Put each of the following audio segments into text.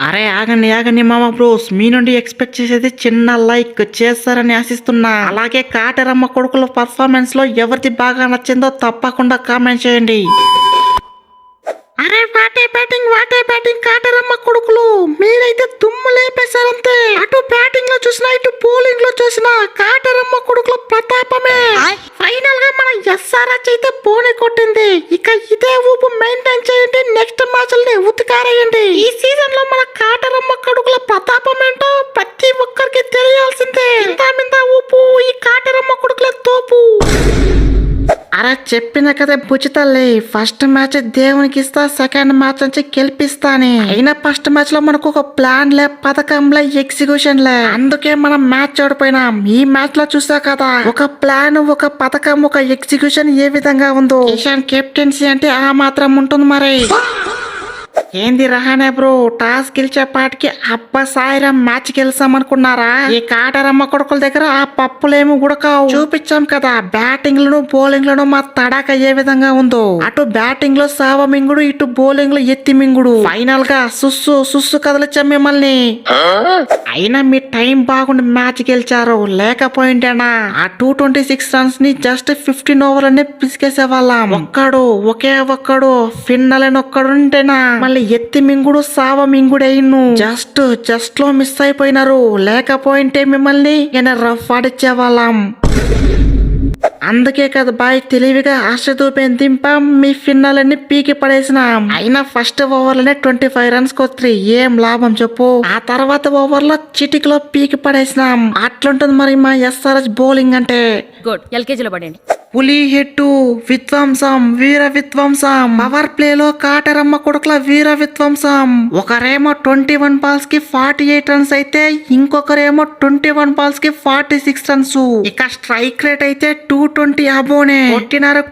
అరే ఆగండి ఆగండి మామ బ్రోస్, మీ నుండి ఎక్స్పెక్ట్ చేసేది చిన్న లైక్ చేస్తారని ఆశిస్తున్నా. అలాగే కాటరమ్మ కొడుకుల పర్ఫార్మెన్స్ లో ఎవరిది బాగా నచ్చిందో తప్పకుండా కామెంట్ చేయండి. అరే వాటే బ్యాటింగ్ కాటరమ్మ కొడుకులు, మీరైతే దుమ్ము లేపేశారంతే. అటు బ్యాటింగ్ లో చూసినా ఇటు బౌలింగ్ లో చూసినా కాటరమ్మ కొడుకుల ప్రతాపమే. ఫైనల్ గా మన ఎస్ఆర్హెచ్ అయితే బోని కొట్టింది. ఇక ఇదే ఊపు మెయింటైన్ చేయండి, నెక్స్ట్ మ్యాచ్ల్ని ఉతికారేయండి. ఈ సీజన్ లో మన కాటరమ్మ కొడుకుల ప్రతాపం ఏంటో ప్రతి ఒక్కరికి తెలియాల్సిందే. ఇంత ఊపు ఈ కాటరమ్మ కొడుకుల తోపు. అరే చెప్పిన కదా బుచ్చితల్లి, ఫస్ట్ మ్యాచ్ దేవునికి ఇస్తా, సెకండ్ మ్యాచ్ నుంచి గెలిపిస్తాని. అయినా ఫస్ట్ మ్యాచ్ లో మనకు ఒక ప్లాన్ లే, పథకం లే, ఎగ్జిక్యూషన్ లే, అందుకే మనం మ్యాచ్ ఓడిపోయినాం. ఈ మ్యాచ్ లో చూసా కదా ఒక ప్లాన్, ఒక పథకం, ఒక ఎగ్జిక్యూషన్ ఏ విధంగా ఉందో. కిషన్ కెప్టెన్సీ అంటే ఆ మాత్రం ఉంటుంది మరి. ఏంది రహానే బ్రో, టాస్ గెలిచేపాటికి అబ్బా సాయిరాం మ్యాచ్ గెలిచామనుకున్నారా? ఈ కాటరమ్మ కొడుకుల దగ్గర ఆ పప్పులేమి ఉడకావు. చూపించాం కదా బ్యాటింగ్ లను బౌలింగ్ లను మా తడాక ఏ విధంగా ఉందో. అటు బ్యాటింగ్ లో సావ మింగుడు, ఇటు బౌలింగ్ లో ఎత్తి మింగుడు. ఫైనల్ గా సుస్సు కదలిచ్చాం మిమ్మల్ని. అయినా మీ టైం బాగుండి మ్యాచ్ గెలిచారు, లేకపోయింటేనా ఆ 226 రన్స్ ని జస్ట్ 15 ఓవర్లనే పిసికేసే వాళ్ళం. ఒకే ఒక్కడు ఫిన్నల్ ఒక్కడుంటేనా మళ్ళీ ఎత్తి మింగుడు సావ మింగుడైను. జస్ట్ లో మిస్ అయిపోయినారు, లేకపోయింటే మిమ్మల్ని రఫ్ ఆడిచ్చే వాళ్ళం. అందుకే కదా బాయ్ తెలివిగా ఆశదూపేం దింపాం, మీ ఫిన్నాలన్నీ పీకి పడేసినాం. అయినా ఫస్ట్ ఓవర్లోనే 25 రన్స్ కొత్త ఏం లాభం చెప్పు. ఆ తర్వాత ఓవర్ లో చిటికలో పీకి పడేసినాం. అట్లుంటుంది మరి మా ఎస్ఆర్హెచ్ బౌలింగ్ అంటే. గుడ్, ఎల్కేజీలో పడండి. పులి హెట్టు విధ్వంసం, వీర విధ్వంసం. పవర్ ప్లే లో కాటరమ్మ కొడుకుల వీర విధ్వంసం. ఒకరేమో 21 బాల్స్ కి 48 రన్స్ అయితే ఇంకొకరేమో 21 బాల్స్ కి 46 రన్స్. ఇక స్ట్రైక్ రేట్ అయితే 220 అబోనే.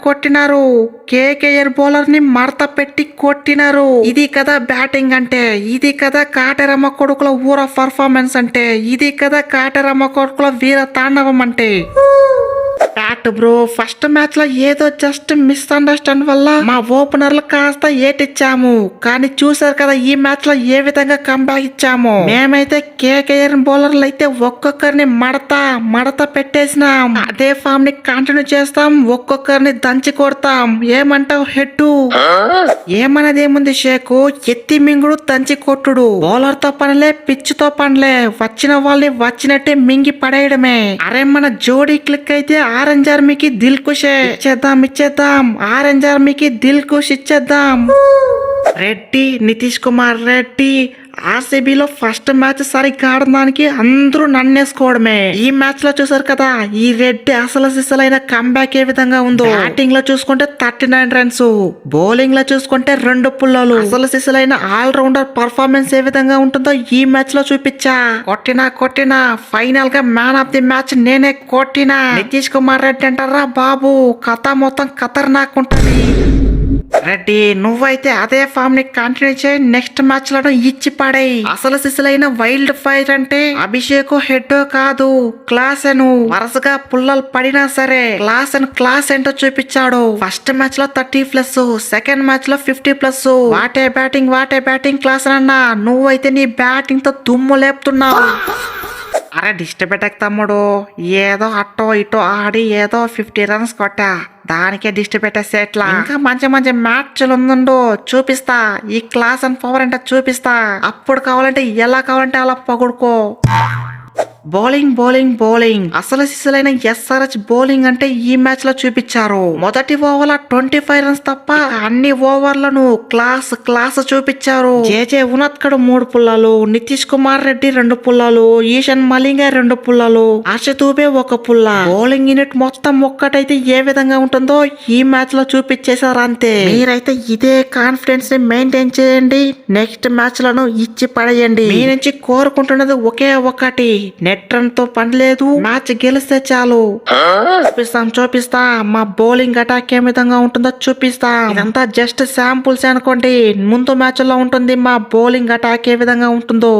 కొట్టినారు కేకేఆర్ బౌలర్ ని మడత పెట్టి కొట్టినారు. ఇది కదా బ్యాటింగ్ అంటే, ఇది కదా కాటరమ్మ కొడుకుల ఊర పర్ఫార్మెన్స్ అంటే, ఇది కదా కాటరమ్మ కొడుకుల వీర తాండవం అంటే. బ్యాట్ బ్రో, ఫస్ట్ మ్యాచ్ లో ఏదో జస్ట్ మిస్అండర్స్టాండ్ వల్ల మా ఓపెనర్లు కాస్త ఏటిచ్చాము. కానీ చూసారు కదా ఈ మ్యాచ్ లో ఏ విధంగా కంబ్యాక్ ఇచ్చాము. మేమైతే కేకేఆర్ బౌలర్లు అయితే ఒక్కొక్కరిని మడత పెట్టేసినాం. అదే ఫామ్ ని కంటిన్యూ చేస్తాం, ఒక్కొక్కరిని దంచి కొడతాం. ఏమంటావు హెడ్డు? ఏమన్నది ఏముంది షేకు, ఎత్తి మింగుడు దంచి కొట్టుడు. బౌలర్ తో పనిలే, పిచ్ తో పనిలే, వచ్చిన వాళ్ళని వచ్చినట్టే మింగి పడేయడమే. అరే మన జోడీ క్లిక్ అయితే ఆరెంజ్ ఆర్మీకి దిల్ కుష్ ఇచ్చేద్దాం. ఆరెంజ్ ఆర్మీకి దిల్ కుష్ ఇచ్చేద్దాం. రెడ్డి, నితీష్ కుమార్ రెడ్డి ఆర్సీబీలో ఫస్ట్ మ్యాచ్ సరిగ్గా ఆడడానికి అందరూ నన్నేసుకోవడమే. ఈ మ్యాచ్ లో చూసారు కదా ఈ రెడ్డి అసలు సిసలైన కంబ్యాక్ ఏ విధంగా ఉందో. బ్యాటింగ్ లో చూసుకుంటే 39 రన్స్, బౌలింగ్ లో చూసుకుంటే 2 పుల్లలు. అసలు సిసలైన ఆల్ రౌండర్ పర్ఫార్మెన్స్ ఏ విధంగా ఉంటుందో ఈ మ్యాచ్ లో చూపించా. కొట్టినా ఫైనల్ గా మ్యాన్ ఆఫ్ ది మ్యాచ్ నేనే కొట్టినా. నితీష్ కుమార్ రెడ్డి అంటారా బాబు, కథ మొత్తం ఖతర్నాక్ ఉంటుంది. రెడ్డి నువ్వైతే అదే ఫామ్ ని కంటిన్యూ చేయి, నెక్స్ట్ మ్యాచ్ లను ఇచ్చి పడేయి. అసలు సిసలైన వైల్డ్ ఫైర్ అంటే అభిషేక్ హెడ్ కాదు, క్లాస్ అను. వరుసగా పుల్లలు పడినా సరే క్లాస్ ఏంటో చూపించాడు. ఫస్ట్ మ్యాచ్ లో 30+, సెకండ్ మ్యాచ్ లో 50+. వాటే బ్యాటింగ్ క్లాస్ అన్నా. నువ్వైతే నీ బ్యాటింగ్ తో దుమ్ము లేపుతున్నావు. అరే డిస్టర్బెట్ తమ్ముడు, ఏదో అటో ఇటో ఆడి ఏదో 50 రన్స్ కొట్టా, దానికే దిష్టి పెట్టేస్తే ఎట్లా? ఇంకా మంచి మ్యాచ్లు ఉందో చూపిస్తా. ఈ క్లాస్ అండ్ పవర్ అంటే చూపిస్తా. అప్పుడు కావాలంటే ఎలా కావాలంటే అలా పొగుడుకో. బౌలింగ్ అసలు సిసలైన ఎస్ఆర్హెచ్ బౌలింగ్ అంటే ఈ మ్యాచ్ లో చూపించారు. మొదటి ఓవర్ 25 రన్స్ తప్ప అన్ని ఓవర్లను క్లాస్ చూపించారు. జేజే ఉనత్కడు 3 పుల్లలు, నితీష్ కుమార్ రెడ్డి 2 పుల్లలు, ఈశాన్ మలింగ 2 పుల్లలు, హర్ష దూబే 1 పుల్ల. బౌలింగ్ యూనిట్ మొత్తం ఒక్కటైతే ఏ విధంగా ఉంటుందో ఈ మ్యాచ్ లో చూపించేశారు అంతే. మీరైతే ఇదే కాన్ఫిడెన్స్ ని మెయింటైన్ చేయండి, నెక్స్ట్ మ్యాచ్ లను ఇచ్చి పడేయండి. మీ నుంచి కోరుకుంటున్నది ఒకే ఒకటి, నెట్ రన్ తో పని లేదు, మ్యాచ్ గెలిస్తే చాలు. చూపిస్తా మా బౌలింగ్ అటాక్ ఏ విధంగా ఉంటుందో చూపిస్తా. ఇదంతా జస్ట్ శాంపుల్స్ అనుకోండి, ముందు మ్యాచ్ లో ఉంటుంది మా బౌలింగ్ అటాక్ ఏ విధంగా ఉంటుందో.